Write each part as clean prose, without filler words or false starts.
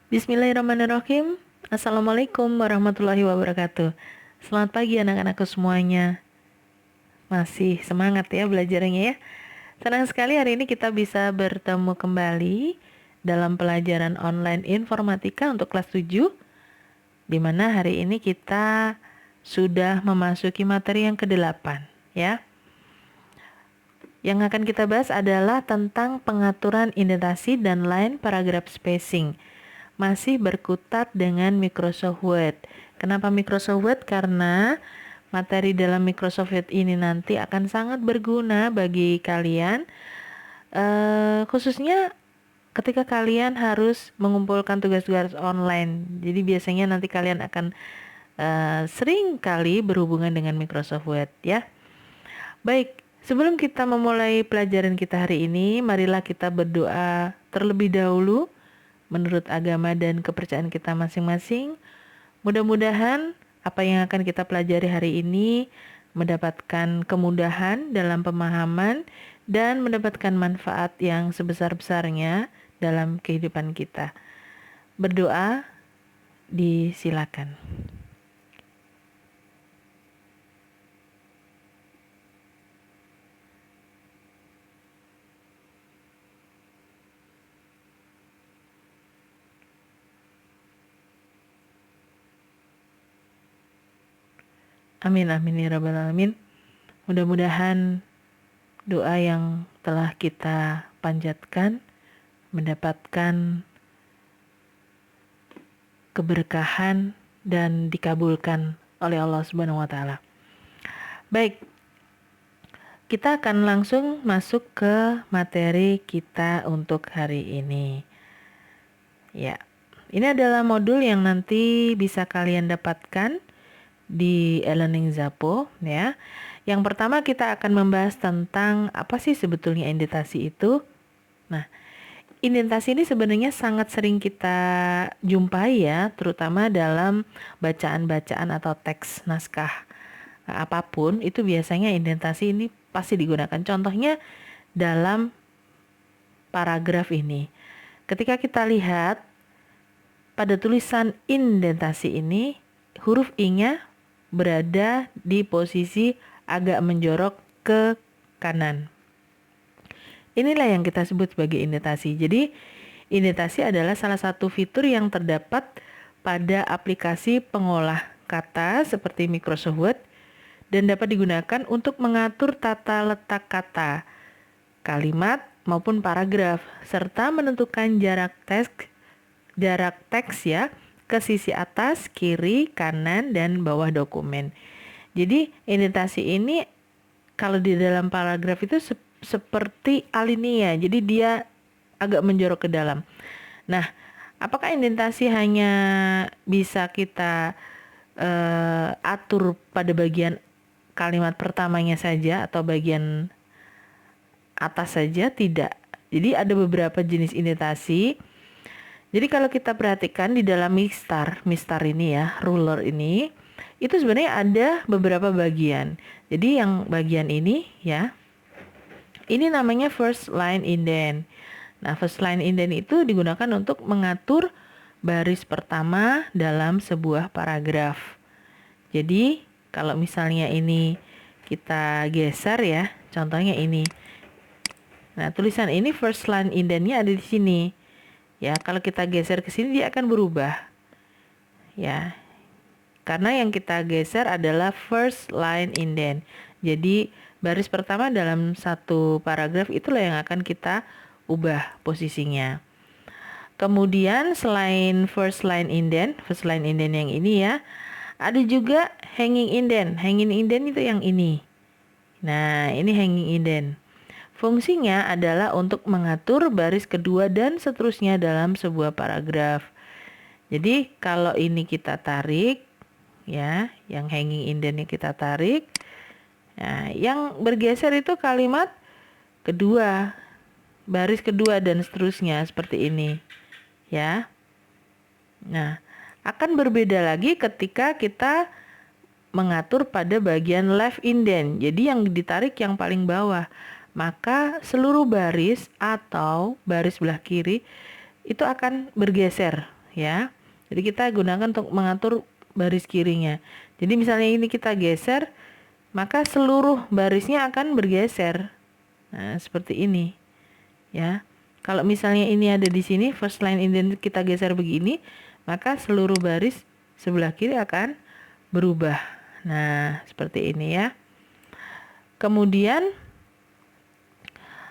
Bismillahirrahmanirrahim. Assalamualaikum warahmatullahi wabarakatuh. Selamat pagi anak-anakku semuanya. Masih semangat ya belajarnya ya. Senang sekali hari ini kita bisa bertemu kembali dalam pelajaran online informatika untuk kelas 7, di mana hari ini kita sudah memasuki materi yang ke-8 ya. Yang akan kita bahas adalah tentang pengaturan indentasi dan line paragraph spacing. Masih berkutat dengan Microsoft Word. Kenapa Microsoft Word? Karena materi dalam Microsoft Word ini nanti akan sangat berguna bagi kalian, khususnya ketika kalian harus mengumpulkan tugas-tugas online. Jadi biasanya nanti kalian akan sering kali berhubungan dengan Microsoft Word ya. Baik, sebelum kita memulai pelajaran kita hari ini, marilah kita berdoa terlebih dahulu menurut agama dan kepercayaan kita masing-masing. Mudah-mudahan apa yang akan kita pelajari hari ini mendapatkan kemudahan dalam pemahaman dan mendapatkan manfaat yang sebesar-besarnya dalam kehidupan kita. Berdoa disilakan. Amin amin ya rabbal alamin. Mudah-mudahan doa yang telah kita panjatkan mendapatkan keberkahan dan dikabulkan oleh Allah Subhanahu wa taala. Baik, kita akan langsung masuk ke materi kita untuk hari ini. Ya, ini adalah modul yang nanti bisa kalian dapatkan di e-learning Zapo ya. Yang pertama kita akan membahas tentang apa sih sebetulnya indentasi itu. Nah, indentasi ini sebenarnya sangat sering kita jumpai ya, terutama dalam bacaan-bacaan atau teks naskah apapun, itu biasanya indentasi ini pasti digunakan. Contohnya dalam paragraf ini. Ketika kita lihat pada tulisan indentasi ini, huruf I-nya berada di posisi agak menjorok ke kanan. Inilah yang kita sebut sebagai indentasi. Jadi, indentasi adalah salah satu fitur yang terdapat pada aplikasi pengolah kata seperti Microsoft Word dan dapat digunakan untuk mengatur tata letak kata, kalimat maupun paragraf serta menentukan jarak teks ya ke sisi atas, kiri, kanan, dan bawah dokumen. Jadi indentasi ini kalau di dalam paragraf itu seperti alinea, jadi dia agak menjorok ke dalam. Nah, apakah indentasi hanya bisa kita atur pada bagian kalimat pertamanya saja atau bagian atas saja? Tidak. Jadi ada beberapa jenis indentasi. Jadi kalau kita perhatikan di dalam mistar ini ya, ruler ini, itu sebenarnya ada beberapa bagian. Jadi yang bagian ini ya, ini namanya first line indent. Nah, first line indent itu digunakan untuk mengatur baris pertama dalam sebuah paragraf. Jadi kalau misalnya ini kita geser ya, contohnya ini. Nah, tulisan ini first line indentnya ada di sini. Ya, kalau kita geser ke sini dia akan berubah. Ya. Karena yang kita geser adalah first line indent. Jadi, baris pertama dalam satu paragraf itulah yang akan kita ubah posisinya. Kemudian selain first line indent yang ini ya, ada juga hanging indent. Hanging indent itu yang ini. Nah, ini hanging indent. Fungsinya adalah untuk mengatur baris kedua dan seterusnya dalam sebuah paragraf. Jadi kalau ini kita tarik, ya, yang hanging indentnya kita tarik, nah, yang bergeser itu kalimat kedua, baris kedua dan seterusnya seperti ini, ya. Nah, akan berbeda lagi ketika kita mengatur pada bagian left indent. Jadi yang ditarik yang paling bawah. Maka seluruh baris atau baris sebelah kiri itu akan bergeser ya. Jadi kita gunakan untuk mengatur baris kirinya. Jadi misalnya ini kita geser, maka seluruh barisnya akan bergeser. Nah, seperti ini, ya. Kalau misalnya ini ada di sini, first line indent kita geser begini, maka seluruh baris sebelah kiri akan berubah. Nah, seperti ini ya. Kemudian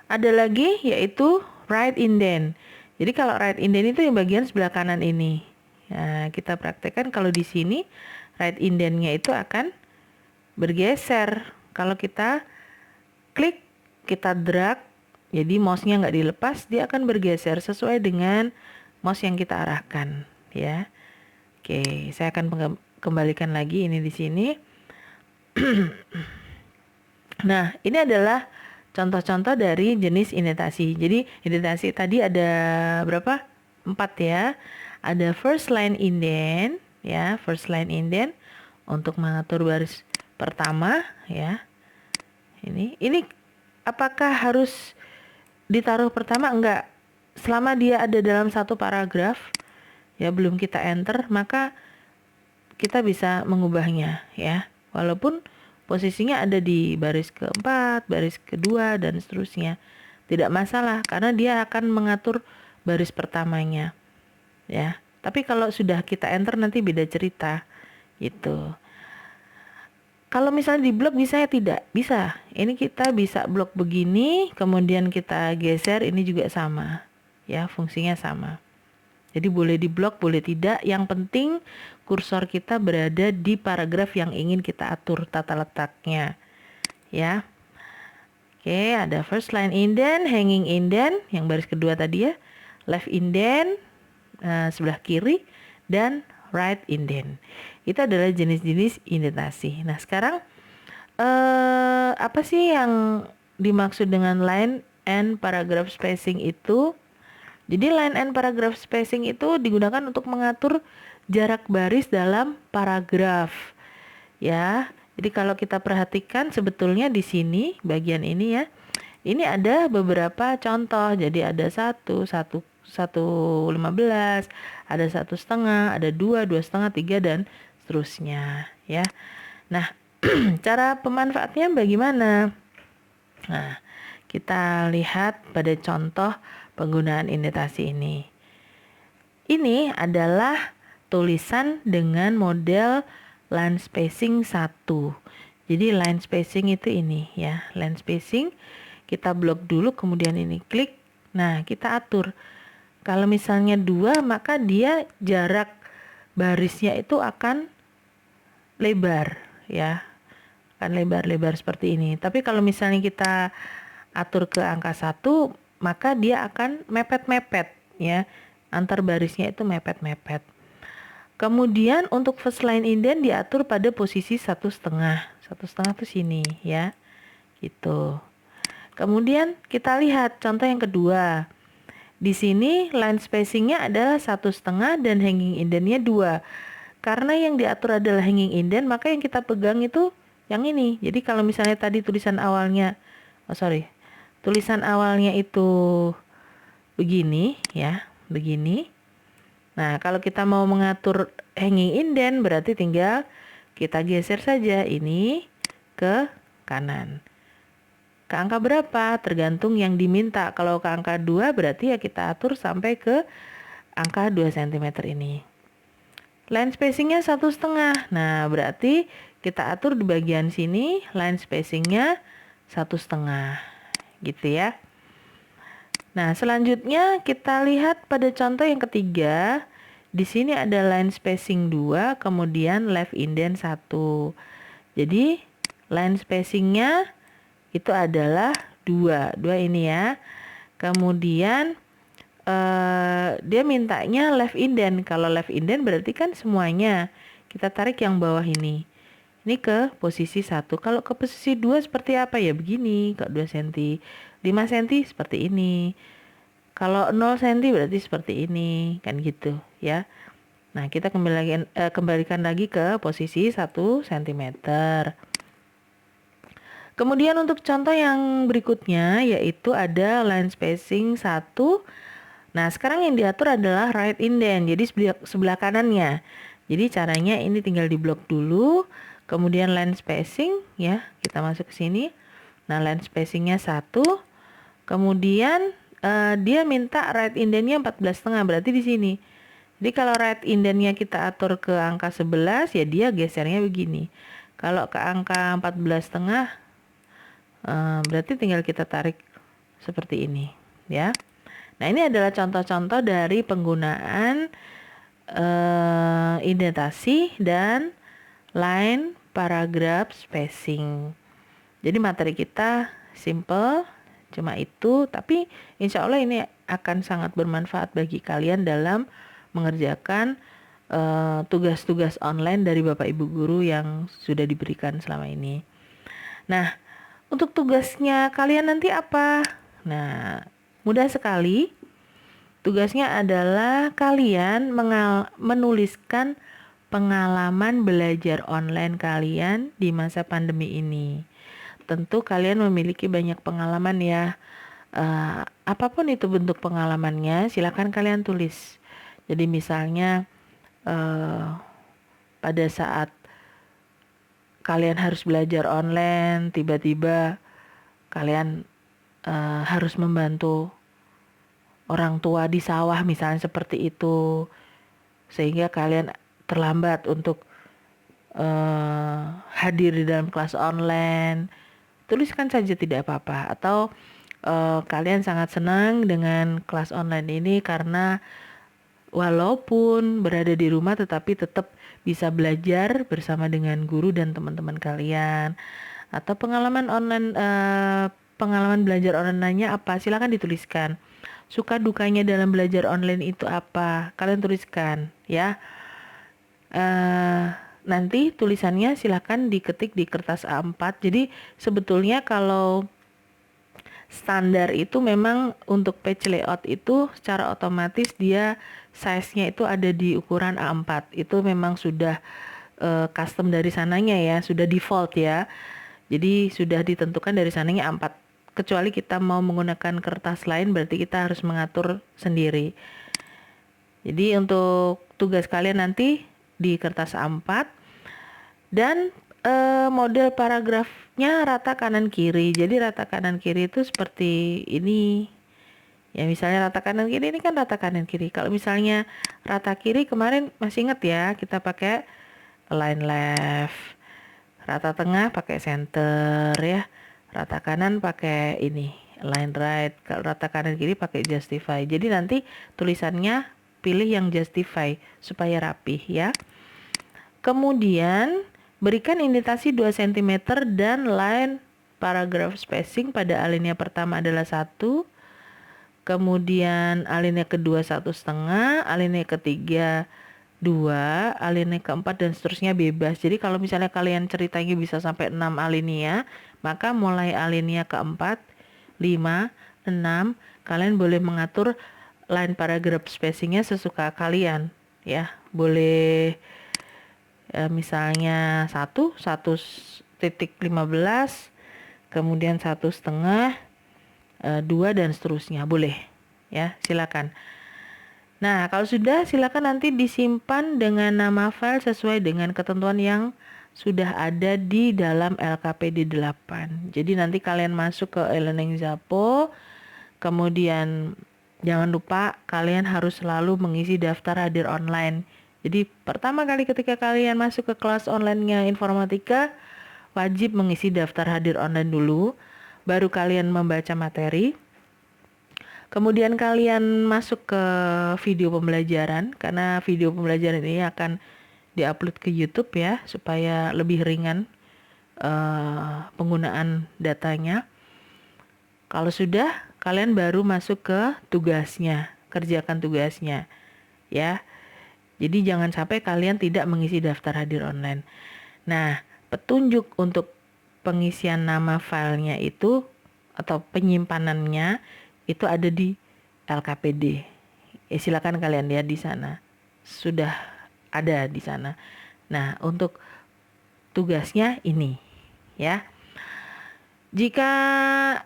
ada lagi yaitu right indent. Jadi kalau right indent itu yang bagian sebelah kanan ini. Nah, kita praktekkan kalau di sini right indentnya itu akan bergeser. Kalau kita klik, kita drag, jadi mouse-nya nggak dilepas, dia akan bergeser sesuai dengan mouse yang kita arahkan, ya. Oke, saya akan kembalikan lagi ini di sini. Nah, ini adalah contoh-contoh dari jenis indentasi. Jadi, indentasi tadi ada berapa? 4 ya. Ada first line indent, ya, first line indent untuk mengatur baris pertama, ya. Ini apakah harus ditaruh pertama? Enggak. Selama dia ada dalam satu paragraf, ya, belum kita enter, maka kita bisa mengubahnya, ya. Walaupun posisinya ada di baris keempat, baris kedua, dan seterusnya. Tidak masalah, karena dia akan mengatur baris pertamanya, ya. Tapi kalau sudah kita enter nanti beda cerita, gitu. Kalau misalnya di blok bisa ya tidak? Bisa. Ini kita bisa blok begini, kemudian kita geser, ini juga sama. Ya, fungsinya sama. Jadi boleh di blok, boleh tidak. Yang penting kursor kita berada di paragraf yang ingin kita atur tata letaknya. Ya. Oke, ada first line indent, hanging indent, yang baris kedua tadi ya. Left indent, sebelah kiri, dan right indent. Itu adalah jenis-jenis indentasi. Nah, sekarang apa sih yang dimaksud dengan line and paragraph spacing itu? Jadi line and paragraph spacing itu digunakan untuk mengatur jarak baris dalam paragraf. Ya. Jadi kalau kita perhatikan sebetulnya di sini bagian ini ya. Ini ada beberapa contoh. Jadi ada 1,15, ada 1,5, ada 2, 2,5, 3 dan seterusnya ya. Nah, cara pemanfaatnya bagaimana? Nah, kita lihat pada contoh penggunaan indentasi ini. Ini adalah tulisan dengan model line spacing 1. Jadi line spacing itu ini ya, line spacing kita blok dulu, kemudian ini klik. Nah, kita atur. Kalau misalnya 2, maka dia jarak barisnya itu akan lebar ya. Akan lebar-lebar seperti ini. Tapi kalau misalnya kita atur ke angka 1, maka dia akan mepet-mepet ya. Antar barisnya itu mepet-mepet. Kemudian untuk first line indent diatur pada posisi 1,5. 1,5 itu sini ya. Gitu. Kemudian kita lihat contoh yang kedua. Di sini line spacingnya adalah 1,5 dan hanging indentnya 2. Karena yang diatur adalah hanging indent, maka yang kita pegang itu yang ini. Jadi kalau misalnya tadi tulisan awalnya itu begini ya, begini. Nah, kalau kita mau mengatur hanging indent berarti tinggal kita geser saja ini ke kanan. Ke angka berapa? Tergantung yang diminta. Kalau ke angka 2 berarti ya kita atur sampai ke angka 2 cm ini. Line spacingnya 1,5. Nah, berarti kita atur di bagian sini line spacingnya 1,5. Gitu ya. Nah, selanjutnya kita lihat pada contoh yang ketiga. Di sini ada line spacing 2, kemudian left indent 1. Jadi, line spacingnya itu adalah 2 ini ya. Kemudian dia mintanya left indent. Kalau left indent berarti kan semuanya. Kita tarik yang bawah ini. Ini ke posisi 1. Kalau ke posisi 2 seperti apa ya? Begini, ke 2 cm. 5 cm seperti ini. Kalau 0 cm berarti seperti ini, kan gitu ya. Nah, kita kembalikan lagi ke posisi 1 cm. Kemudian untuk contoh yang berikutnya yaitu ada line spacing 1 Nah, sekarang yang diatur adalah right indent, jadi sebelah kanannya. Jadi caranya ini tinggal diblok dulu, kemudian line spacing ya, kita masuk ke sini. Nah, line spacingnya 1, kemudian dia minta right indentnya 14,5, berarti di sini. Jadi kalau right indentnya kita atur ke angka 11, ya dia gesernya begini. Kalau ke angka 14,5, berarti tinggal kita tarik seperti ini ya. Nah, ini adalah contoh-contoh dari penggunaan indentasi dan line paragraph spacing. Jadi materi kita simple, cuma itu, tapi insya Allah ini akan sangat bermanfaat bagi kalian dalam mengerjakan tugas-tugas online dari Bapak Ibu Guru yang sudah diberikan selama ini. Nah, untuk tugasnya kalian nanti apa? Nah, mudah sekali. Tugasnya adalah kalian menuliskan pengalaman belajar online kalian di masa pandemi ini. Tentu kalian memiliki banyak pengalaman ya. Apapun itu bentuk pengalamannya, silakan kalian tulis. Jadi misalnya pada saat kalian harus belajar online, tiba-tiba kalian harus membantu orang tua di sawah misalnya seperti itu, sehingga kalian terlambat untuk hadir di dalam kelas online. Tuliskan saja tidak apa-apa. Atau kalian sangat senang dengan kelas online ini karena walaupun berada di rumah tetapi tetap bisa belajar bersama dengan guru dan teman-teman kalian. Atau pengalaman online, pengalaman belajar online-nya apa? Silakan dituliskan. Suka dukanya dalam belajar online itu apa? Kalian tuliskan ya. Nanti tulisannya silakan diketik di kertas A4. Jadi sebetulnya kalau standar itu memang untuk page layout itu secara otomatis dia size-nya itu ada di ukuran A4. Itu memang sudah custom dari sananya ya, sudah default ya. Jadi sudah ditentukan dari sananya A4. Kecuali kita mau menggunakan kertas lain berarti kita harus mengatur sendiri. Jadi untuk tugas kalian nanti di kertas A4 dan model paragrafnya rata kanan kiri. Jadi rata kanan kiri itu seperti ini. Ya misalnya rata kanan kiri ini kan rata kanan kiri. Kalau misalnya rata kiri kemarin masih ingat ya, kita pakai align left. Rata tengah pakai center ya. Rata kanan pakai ini, align right. Kalau rata kanan kiri pakai justify. Jadi nanti tulisannya pilih yang justify supaya rapih ya. Kemudian berikan indentasi 2 cm dan line paragraph spacing pada alinea pertama adalah 1. Kemudian alinea kedua 1,5, alinea ketiga 2, alinea keempat dan seterusnya bebas. Jadi kalau misalnya kalian ceritanya bisa sampai 6 alinea, maka mulai alinea keempat, 5, 6, kalian boleh mengatur line paragraph spacingnya sesuka kalian ya. Boleh misalnya 1,15, kemudian 1,5, 2 dan seterusnya boleh ya, silakan. Nah, kalau sudah silakan nanti disimpan dengan nama file sesuai dengan ketentuan yang sudah ada di dalam LKPD 8. Jadi nanti kalian masuk ke e-learning Zapo, kemudian jangan lupa kalian harus selalu mengisi daftar hadir online. Jadi pertama kali ketika kalian masuk ke kelas online-nya informatika, wajib mengisi daftar hadir online dulu, baru kalian membaca materi. Kemudian kalian masuk ke video pembelajaran, karena video pembelajaran ini akan diupload ke YouTube ya, supaya lebih ringan penggunaan datanya. Kalau sudah, kalian baru masuk ke tugasnya, kerjakan tugasnya ya. Jadi jangan sampai kalian tidak mengisi daftar hadir online. Nah, petunjuk untuk pengisian nama filenya itu atau penyimpanannya itu ada di LKPD. Silakan kalian lihat di sana. Sudah ada di sana. Nah, untuk tugasnya ini ya. Jika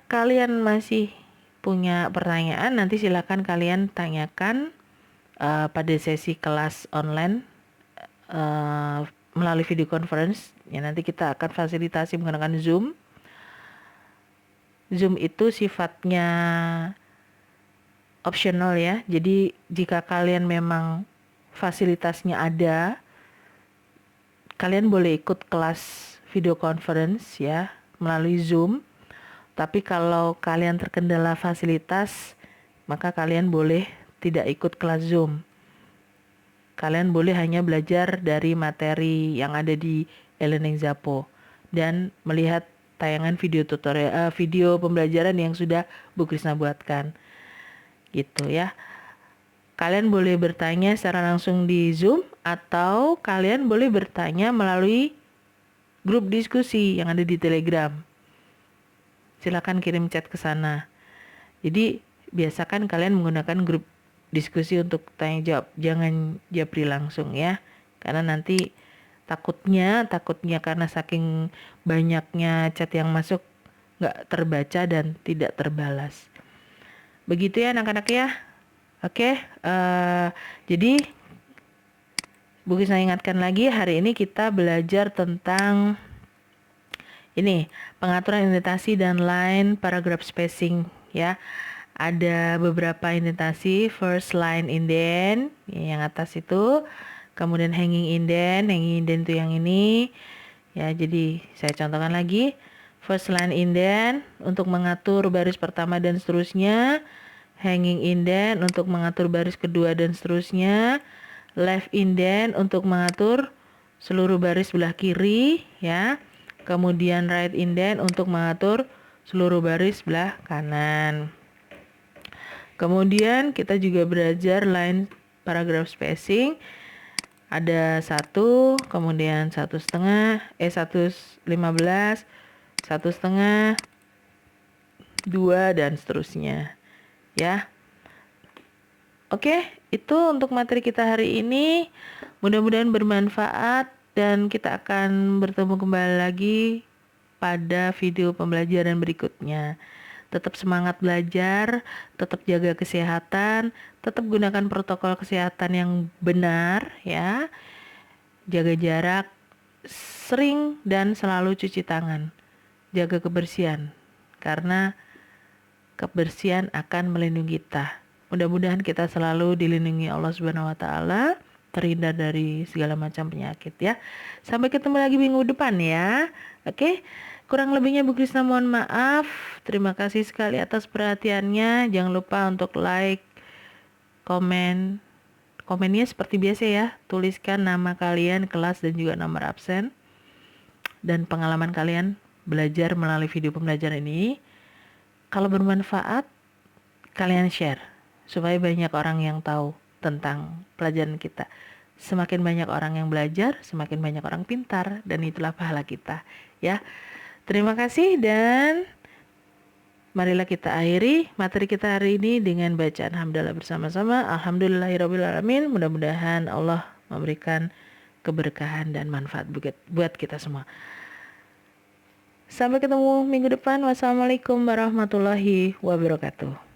kalian masih punya pertanyaan, nanti silakan kalian tanyakan pada sesi kelas online melalui video conference. Ya, nanti kita akan fasilitasi menggunakan Zoom. Zoom itu sifatnya optional ya. Jadi jika kalian memang fasilitasnya ada, kalian boleh ikut kelas video conference ya melalui Zoom. Tapi kalau kalian terkendala fasilitas, maka kalian boleh tidak ikut kelas Zoom. Kalian boleh hanya belajar dari materi yang ada di e-learning Zapo dan melihat tayangan video tutorial, video pembelajaran yang sudah Bu Krisna buatkan. Gitu ya. Kalian boleh bertanya secara langsung di Zoom atau kalian boleh bertanya melalui grup diskusi yang ada di Telegram. Silakan kirim chat ke sana. Jadi biasakan kalian menggunakan grup diskusi untuk tanya jawab, jangan japri langsung ya, karena nanti takutnya karena saking banyaknya chat yang masuk nggak terbaca dan tidak terbalas. Begitu ya anak-anak ya. Oke, jadi Bu Krisna ingatkan lagi, hari ini kita belajar tentang ini pengaturan indentasi dan line paragraph spacing ya. Ada beberapa indentasi, first line indent yang atas itu, kemudian hanging indent itu yang ini ya. Jadi saya contohkan lagi, first line indent untuk mengatur baris pertama dan seterusnya, hanging indent untuk mengatur baris kedua dan seterusnya, left indent untuk mengatur seluruh baris sebelah kiri ya, kemudian right indent untuk mengatur seluruh baris sebelah kanan. Kemudian kita juga belajar line paragraph spacing. Ada 1, kemudian 1,5, 1,15, 1,5, 2 dan seterusnya. Ya. Oke, itu untuk materi kita hari ini. Mudah-mudahan bermanfaat dan kita akan bertemu kembali lagi pada video pembelajaran berikutnya. Tetap semangat belajar, tetap jaga kesehatan, tetap gunakan protokol kesehatan yang benar ya. Jaga jarak, sering dan selalu cuci tangan. Jaga kebersihan, karena kebersihan akan melindungi kita. Mudah-mudahan kita selalu dilindungi Allah Subhanahu wa taala, terhindar dari segala macam penyakit ya. Sampai ketemu lagi minggu depan ya. Oke. Kurang lebihnya Bu Krisna mohon maaf. Terima kasih sekali atas perhatiannya. Jangan lupa untuk like, komen. Komennya seperti biasa ya. Tuliskan nama kalian, kelas dan juga nomor absen. Dan pengalaman kalian belajar melalui video pembelajaran ini. Kalau bermanfaat, kalian share. Supaya banyak orang yang tahu tentang pelajaran kita. Semakin banyak orang yang belajar, semakin banyak orang pintar. Dan itulah pahala kita ya. Terima kasih dan marilah kita akhiri materi kita hari ini dengan bacaan hamdalah bersama-sama. Alhamdulillahirrabbilalamin. Mudah-mudahan Allah memberikan keberkahan dan manfaat buat kita semua. Sampai ketemu minggu depan. Wassalamualaikum warahmatullahi wabarakatuh.